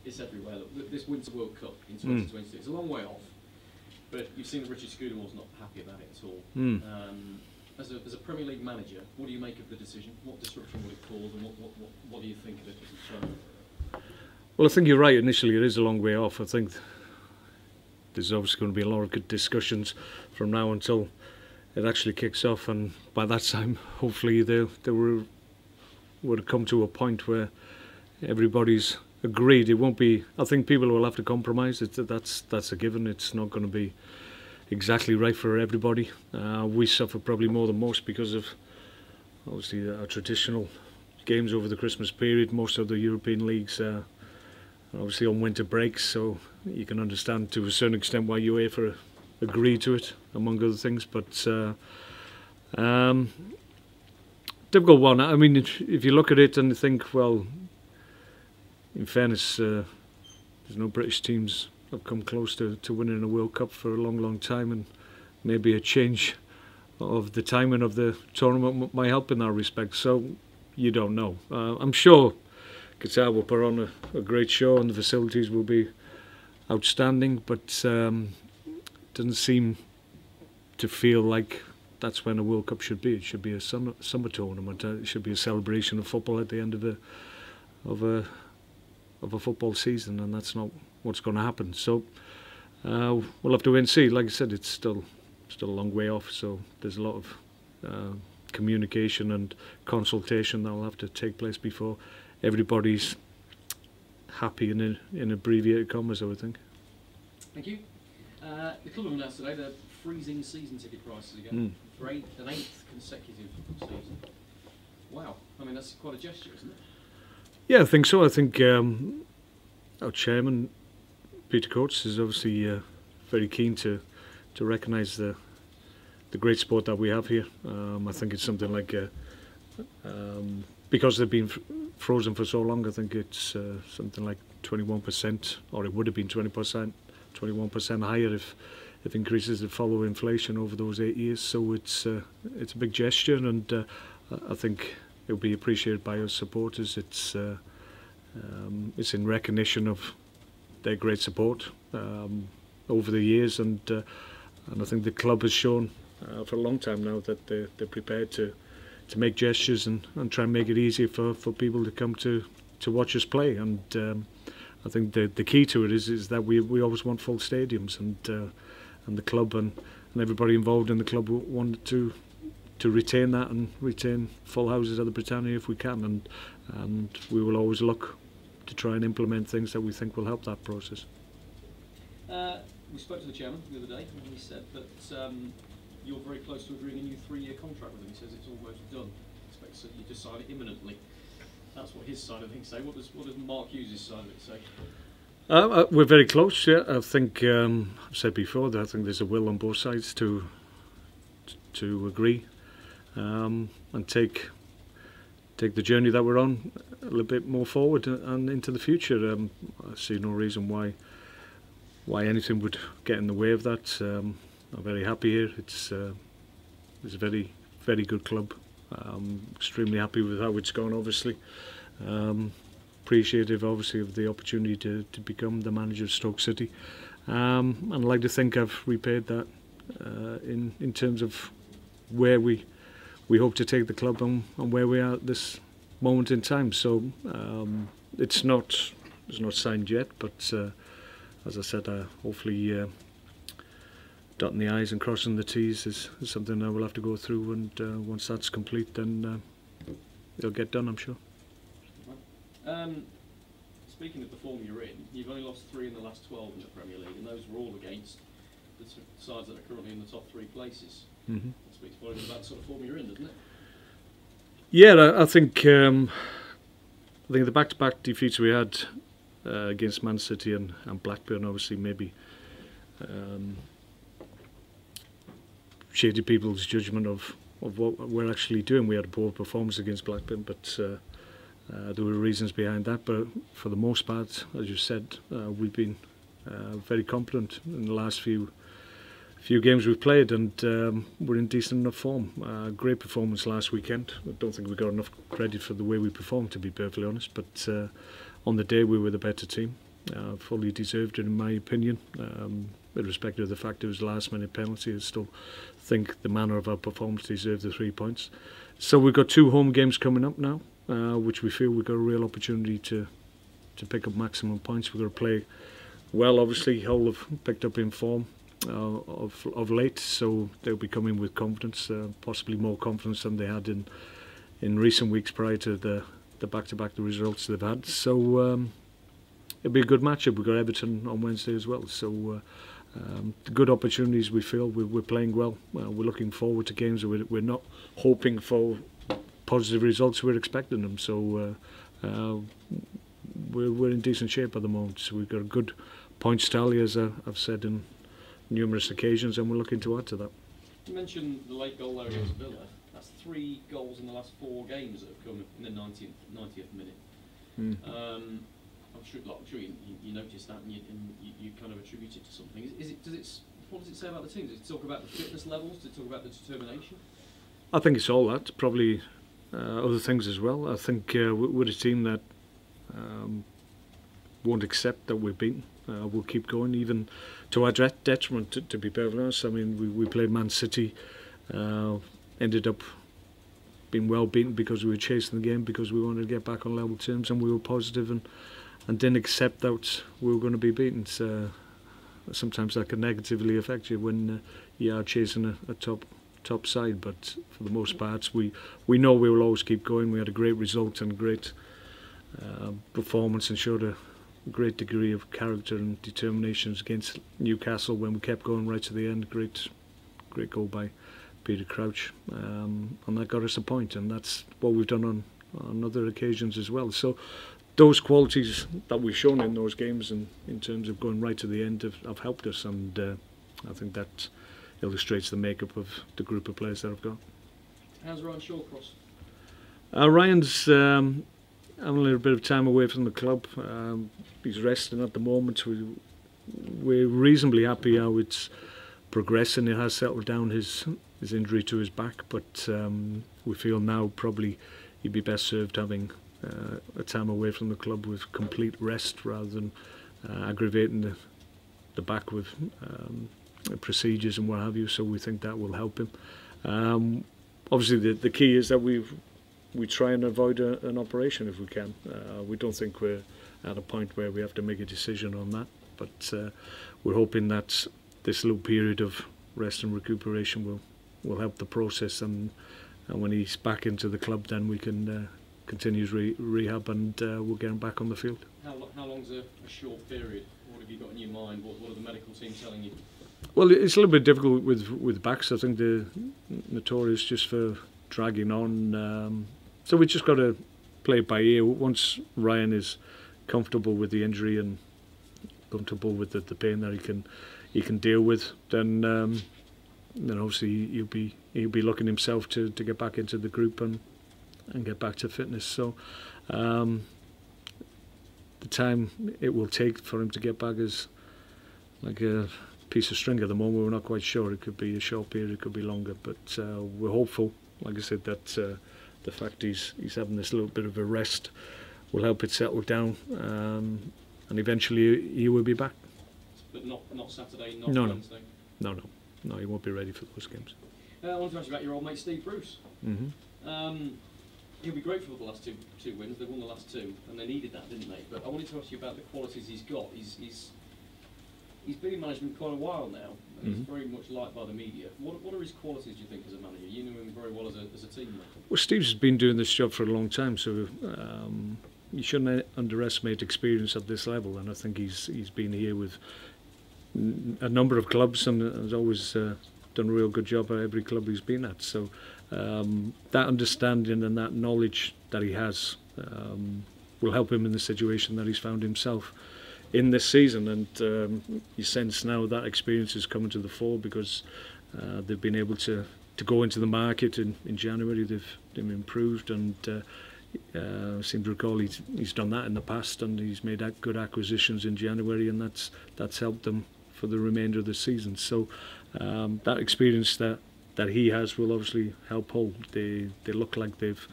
it's everywhere. Look, this Winter World Cup in 2026 it's a long way off, but you've seen that Richard Scudamore not happy about it at all. As a Premier League manager, what do you make of the decision? What disruption would it cause, and what do you think of it as a chairman? Well, I think you're right. Initially, it is a long way off. I think there's obviously going to be a lot of good discussions from now until it actually kicks off, and by that time, hopefully, they would come to a point where everybody's agreed. It won't be. I think people will have to compromise. That's a given. It's not going to be exactly right for everybody. We suffer probably more than most because of obviously our traditional games over the Christmas period. Most of the European leagues are obviously on winter breaks, so you can understand to a certain extent why UEFA agreed to it, among other things. But difficult one. I mean, if you look at it and think, well, in fairness, there's no British teams have come close to winning a World Cup for a long time, and maybe a change of the timing of the tournament might help in that respect. So you don't know. I'm sure Qatar will put on a great show and the facilities will be outstanding, but doesn't seem to feel like that's when a World Cup should be. It should be a summer tournament. It should be a celebration of football at the end of a football season, and that's not what's going to happen. So we'll have to wait and see. Like I said, it's still a long way off, so there's a lot of communication and consultation that will have to take place before everybody's happy in abbreviated commas, I would think. Thank you. The club have announced today they're freezing season ticket prices again for an eighth consecutive season. Wow, I mean that's quite a gesture, isn't it? Yeah, I think so. I think our chairman, Peter Coates, is obviously very keen to recognise the great sport that we have here. I think it's something like because they've been frozen for so long. I think it's something like 21%, or it would have been 21% higher if increases that follow inflation over those 8 years. So it's a big gesture, and I think it'll be appreciated by us supporters. It's in recognition of their great support over the years, and I think the club has shown for a long time now that they're prepared to make gestures and try and make it easier for people to come to watch us play. And I think the key to it is that we always want full stadiums, and the club and everybody involved in the club wanted to retain that and retain full houses at the Britannia if we can, and we will always look to try and implement things that we think will help that process. We spoke to the chairman the other day, and he said that you're very close to agreeing a new 3-year contract with him. He says it's almost done. He expects that you decide it imminently. That's what his side of things say. What does Mark Hughes' side of it say? We're very close. Yeah, I think I've said before that I think there's a will on both sides to agree and take the journey that we're on a little bit more forward and into the future. I see no reason why anything would get in the way of that. I'm very happy here. It's a very good club. I'm extremely happy with how it's gone, obviously. Appreciative, obviously, of the opportunity to become the manager of Stoke City. And I'd like to think I've repaid that in terms of where we hope to take the club and where we are at this moment in time. So it's not signed yet, but as I said, hopefully dotting the I's and crossing the T's is something I will have to go through, and once that's complete, then it'll get done, I'm sure. Speaking of the form you're in, you've only lost 3 in the last 12 in the Premier League, and those were all against the sides that are currently in the top 3 places. That speaks volumes about the sort of form you're in, doesn't it? Yeah, I think the back-to-back defeats we had against Man City and Blackburn obviously maybe shaded people's judgment of what we're actually doing. We had a poor performance against Blackburn, but there were reasons behind that. But for the most part, as you said, we've been very competent in the last few games we've played, and we're in decent enough form. Great performance last weekend. I don't think we got enough credit for the way we performed, to be perfectly honest, but on the day we were the better team. fully deserved it in my opinion. With respect to the fact it was a last minute penalty, I still think the manner of our performance deserved the 3 points. So we've got 2 home games coming up now, which we feel we've got a real opportunity to pick up maximum points. We've got to play well, obviously. Hull have picked up in form of late, so they'll be coming with confidence, possibly more confidence than they had in recent weeks prior to the back-to-back results they've had. So it'll be a good matchup. We've got Everton on Wednesday as well, so good opportunities. We feel we're playing well. We're looking forward to games. We're not hoping for positive results, we're expecting them. So we're in decent shape at the moment. So we've got a good points tally, as I've said in numerous occasions, and we're looking to add to that. You mentioned the late goal there against Villa. That's 3 goals in the last 4 games that have come in the 90th minute. I'm sure you noticed that, and you kind of attribute it to something. What does it say about the team? Does it talk about the fitness levels? Does it talk about the determination? I think it's all that. Probably other things as well. I think we're a team that won't accept that we're beaten. We'll keep going, even to our detriment, to be perfectly honest. I mean, we played Man City, ended up being well beaten because we were chasing the game, because we wanted to get back on level terms, and we were positive and didn't accept that we were going to be beaten. So sometimes that can negatively affect you when you are chasing a top side, but for the most part we know we will always keep going. We had a great result and a great performance, and showed a great degree of character and determination against Newcastle when we kept going right to the end. Great goal by Peter Crouch, and that got us a point, and that's what we've done on other occasions as well. So those qualities that we've shown in those games, and in terms of going right to the end, have helped us, and I think that illustrates the makeup of the group of players that I've got. How's Ryan Shawcross? Ryan's having a little bit of time away from the club. He's resting at the moment. We're reasonably happy how it's progressing. It has settled down, his injury to his back, but we feel now probably he'd be best served having a time away from the club with complete rest, rather than aggravating the back with procedures and what have you. So we think that will help him. Obviously the key is that we try and avoid an operation if we can. We don't think we're at a point where we have to make a decision on that, but we're hoping that this little period of rest and recuperation will help the process, and when he's back into the club, then we can continue his rehab, and we'll get him back on the field. How long's a short period? What have you got in your mind? What are the medical team telling you? Well, it's a little bit difficult with backs. I think they're notorious just for dragging on. So we just got to play it by ear. Once Ryan is comfortable with the injury and comfortable with the pain that he can deal with, then obviously he'll be looking himself to get back into the group and get back to fitness. So the time it will take for him to get back is like a piece of string at the moment. We're not quite sure. It could be a short period, it could be longer, but we're hopeful, like I said, that the fact he's having this little bit of a rest will help it settle down, and eventually he will be back. But not Saturday, not Wednesday? No, he won't be ready for those games. I want to ask you about your old mate Steve Bruce. He'll be grateful for the last two wins. They won the last 2, and they needed that, didn't they? But I wanted to ask you about the qualities he's got. He's been in management quite a while now, and he's very much liked by the media. What are his qualities, do you think, as a manager? You knew him very well as a teammate. Well, Steve's been doing this job for a long time, so you shouldn't underestimate experience at this level, and I think he's been here with a number of clubs, and has always done a real good job at every club he's been at. So that understanding and that knowledge that he has will help him in the situation that he's found himself in this season, and you sense now that experience is coming to the fore, because they've been able to go into the market in January. They've improved, and I seem to recall he's done that in the past, and he's made good acquisitions in January, and that's helped them for the remainder of the season. So that experience that he has will obviously help Hull. They look like they've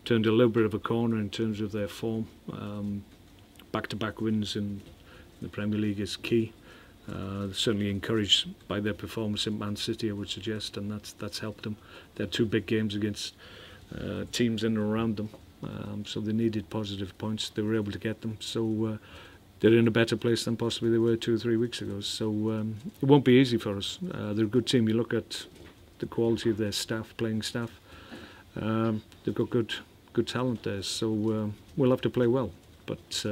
turned a little bit of a corner in terms of their form. Back-to-back wins in the Premier League is key. Certainly encouraged by their performance in Man City, I would suggest, and that's helped them. They had 2 big games against teams in and around them, so they needed positive points. They were able to get them, so they're in a better place than possibly they were 2 or 3 weeks ago. So it won't be easy for us. They're a good team. You look at the quality of their staff, playing staff. They've got good talent there, so we'll have to play well. But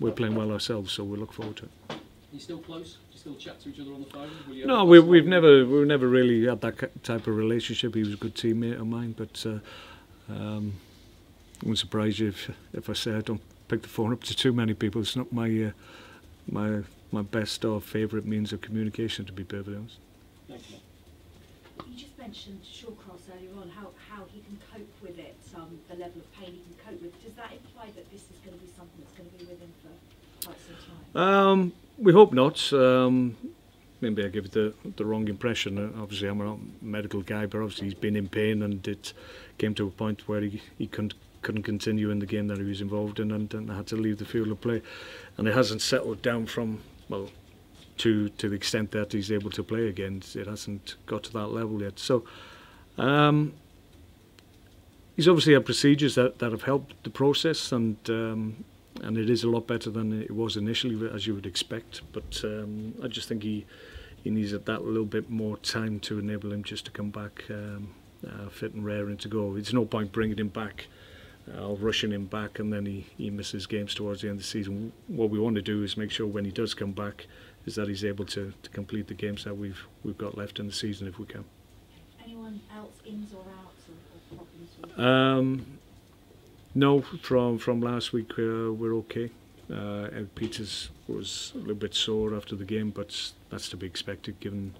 we're playing well ourselves, so we'll look forward to it. Are you still close? Do you still chat to each other on the phone? No, we've never really had that type of relationship. He was a good teammate of mine, but I wouldn't surprise you if I say I don't pick the phone up to too many people. It's not my best or favourite means of communication, to be perfectly honest. Thank you. You just mentioned Shawcross earlier on, how he can cope with it, the level of pain he can cope with. Does that imply that this is going to be something that's going to be with him for quite some time? We hope not. Maybe I give it the wrong impression. Obviously, I'm not a medical guy, but obviously he's been in pain, and it came to a point where he couldn't continue in the game that he was involved in, and had to leave the field of play. And it hasn't settled down from, well, to the extent that he's able to play again. It hasn't got to that level yet. So he's obviously had procedures that have helped the process, and it is a lot better than it was initially, as you would expect. But I just think he needs that little bit more time to enable him just to come back fit and raring to go. It's no point bringing him back or rushing him back and then he misses games towards the end of the season. What we want to do is make sure when he does come back is that he's able to complete the games that we've got left in the season if we can. Anyone else ins or outs or problems with? No, from last week we're okay. Ed Peters was a little bit sore after the game, but that's to be expected given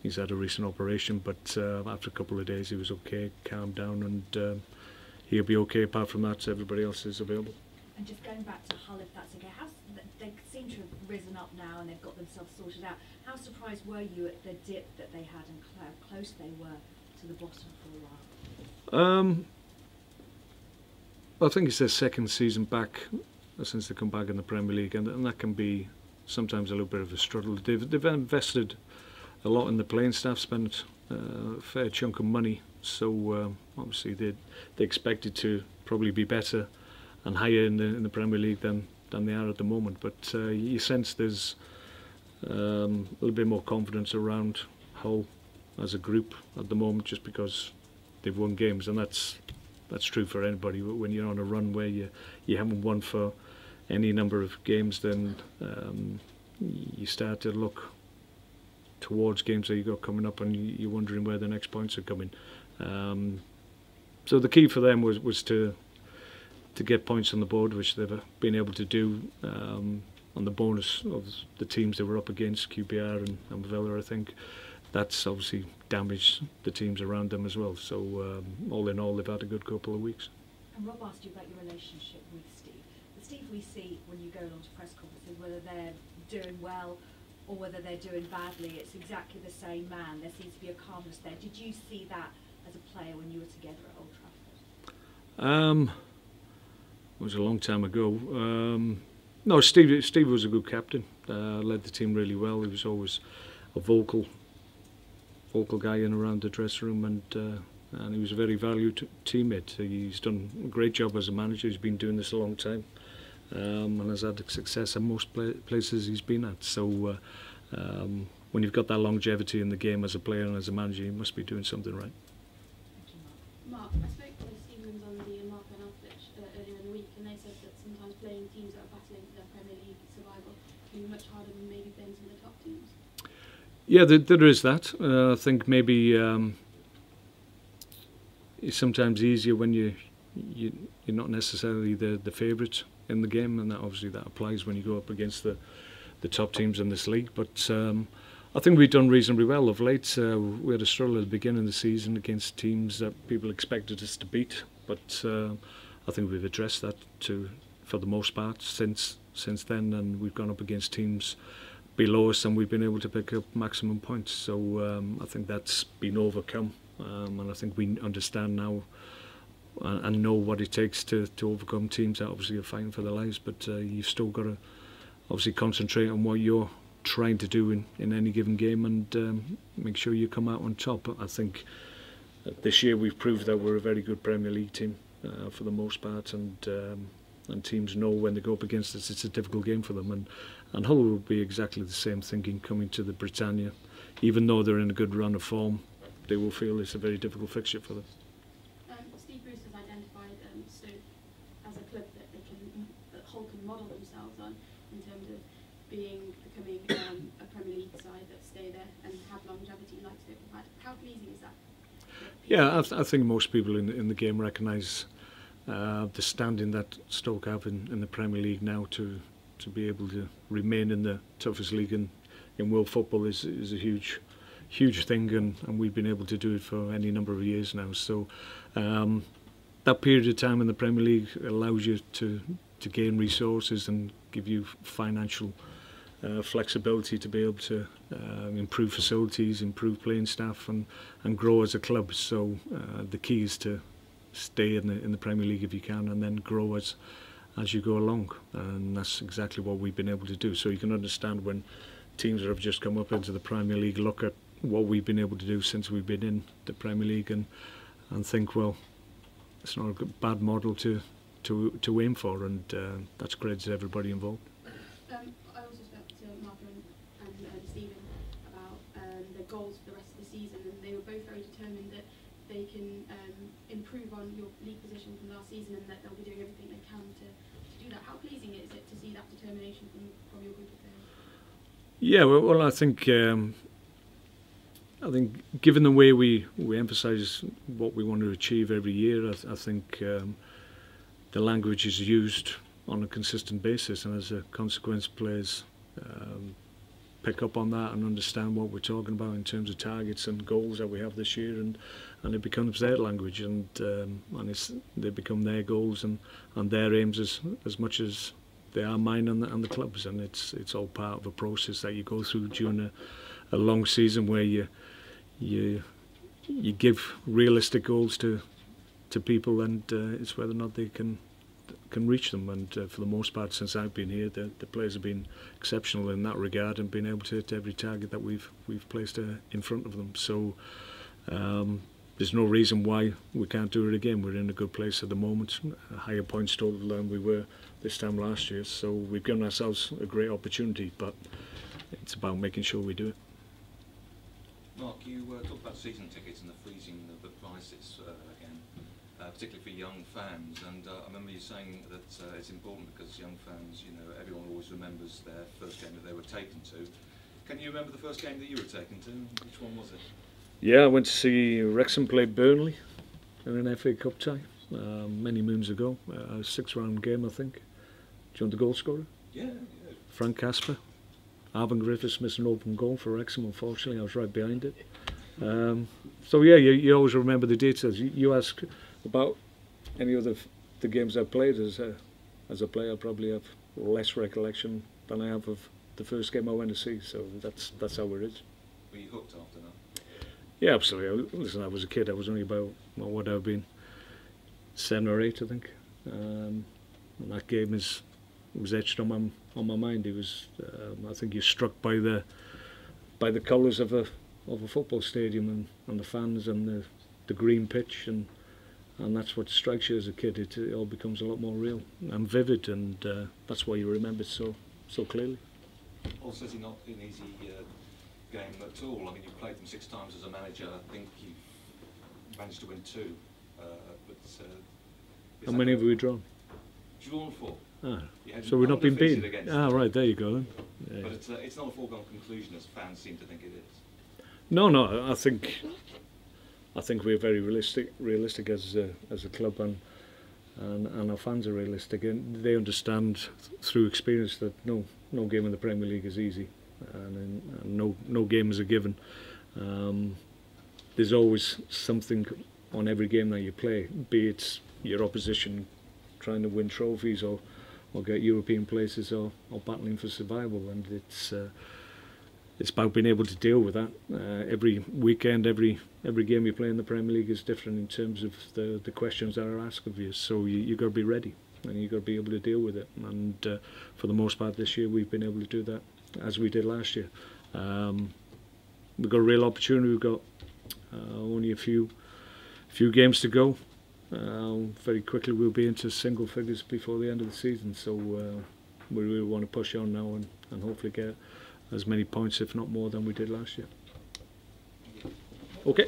he's had a recent operation. But after a couple of days he was okay, calmed down, and he'll be okay. Apart from that, everybody else is available. And just going back to Hull, if that's okay, they seem to have risen up now and they've got themselves sorted out. How surprised were you at the dip that they had and how close they were to the bottom for a while? I think it's their second season back since they come back in the Premier League, and that can be sometimes a little bit of a struggle. They've invested a lot in the playing staff, spent a fair chunk of money, so obviously they expected to probably be better and higher in the Premier League than they are at the moment. But you sense there's a little bit more confidence around Hull as a group at the moment, just because they've won games, and that's true for anybody. When you're on a run where you haven't won for any number of games, then you start to look towards games that you've got coming up, and you're wondering where the next points are coming. So the key for them was to get points on the board, which they've been able to do on the bonus of the teams they were up against, QPR and Villa, I think. That's obviously damaged the teams around them as well. So all in all, they've had a good couple of weeks. And Rob asked you about your relationship with Steve. The Steve we see when you go along to press conferences, whether they're doing well or whether they're doing badly, it's exactly the same man. There seems to be a calmness there. Did you see that as a player when you were together at Old Trafford? It was a long time ago. No, Steve was a good captain. Led the team really well. He was always a vocal guy in around the dressing room, and he was a very valued teammate. He's done a great job as a manager. He's been doing this a long time, and has had success in most places he's been at. So when you've got that longevity in the game as a player and as a manager, you must be doing something right. Mark, I spoke to Stephen Bundy and Mark Hughes earlier in the week, and they said that sometimes playing teams that are battling for their Premier League survival can be much harder than maybe playing some of the top teams. Yeah, there is that. I think maybe it's sometimes easier when you're not necessarily the favourite in the game, and that obviously that applies when you go up against the top teams in this league. But I think we've done reasonably well of late. We had a struggle at the beginning of the season against teams that people expected us to beat, but I think we've addressed that for the most part since then, and we've gone up against teams below us and we've been able to pick up maximum points. So I think that's been overcome, and I think we understand now and know what it takes to overcome teams that obviously are fighting for their lives, but you've still got obviously concentrate on what you're trying to do in any given game, and make sure you come out on top. I think this year we've proved that we're a very good Premier League team for the most part, and teams know when they go up against us it's a difficult game for them, and Hull will be exactly the same thinking coming to the Britannia. Even though they're in a good run of form, they will feel it's a very difficult fixture for them. Steve Bruce has identified Stoke as a club that Hull can model themselves on in terms of becoming a Premier League side that stay there and have longevity like Stoke have had. How pleasing is that? Yeah, I think most people in the game recognise the standing that Stoke have in the Premier League now to be able to remain in the toughest league in world football is a huge thing, and we've been able to do it for any number of years now. So that period of time in the Premier League allows you to gain resources and give you financial flexibility to be able to improve facilities, improve playing staff, and grow as a club. So the key is to stay in the Premier League if you can, and then grow as you go along, and that's exactly what we've been able to do. So you can understand when teams that have just come up into the Premier League look at what we've been able to do since we've been in the Premier League and think, well, it's not a bad model to aim for, and that's credit to everybody involved. I also spoke to Mark and Stephen about the goals for the rest of the season, and they were both very determined that they can improve on your league position from last season, and that they'll be doing everything they can to do that. How pleasing is it to see that determination from your group of players? Yeah, well, I think given the way we emphasise what we want to achieve every year, I think the language is used on a consistent basis, and as a consequence, players pick up on that and understand what we're talking about in terms of targets and goals that we have this year, and it becomes their language, and they become their goals and their aims as much as they are mine and the clubs, and it's all part of a process that you go through during a long season where you give realistic goals to people, and it's whether or not they can reach them. And for the most part, since I've been here, the players have been exceptional in that regard and been able to hit every target that we've placed in front of them. So there's no reason why we can't do it again. We're in a good place at the moment, a higher points total than we were this time last year. So we've given ourselves a great opportunity, but it's about making sure we do it. Mark, you talked about season tickets and the freezing of the prices again, particularly for young fans. And I remember you saying that it's important because young fans, you know, everyone always remembers their first game that they were taken to. Can you remember the first game that you were taken to? Which one was it? Yeah, I went to see Wrexham play Burnley in an FA Cup tie many moons ago. A 6-round game, I think. Do you want the goal scorer? Yeah. Frank Casper. Arvin Griffiths missed an open goal for Wrexham, unfortunately. I was right behind it. So yeah, you always remember the details. You ask about any of the games I've played as a player, I probably have less recollection than I have of the first game I went to see. So that's how it is. Were you hooked after that? Yeah, absolutely. Listen, I was a kid. I was only about, well, what I've been, 7 or 8, I think. And that game was etched on my mind. It was, I think, you're struck by the colours of a football stadium and the fans and the green pitch, and that's what strikes you as a kid. It all becomes a lot more real and vivid, and that's why you remember it so clearly. Hull City not an easy game at all. I mean, you've played them 6 times as a manager. I think you've managed to win 2. How many have we drawn? Drawn 4. Ah, so we've not been beaten. Right, there you go then. Yeah. But it's not a foregone conclusion as fans seem to think it is. No, I think we're very realistic as a club, and our fans are realistic, and they understand through experience that no game in the Premier League is easy, and no game is a given. There's always something on every game that you play, be it your opposition trying to win trophies or get European places or battling for survival, and it's about being able to deal with that. Every weekend, every game you play in the Premier League is different in terms of the questions that are asked of you, so you've got to be ready. and you've got to be able to deal with it. And for the most part this year we've been able to do that, as we did last year. We've got a real opportunity. We've got only a few games to go. Very quickly we'll be into single figures before the end of the season, so we really want to push on now and hopefully get as many points, if not more, than we did last year. Okay.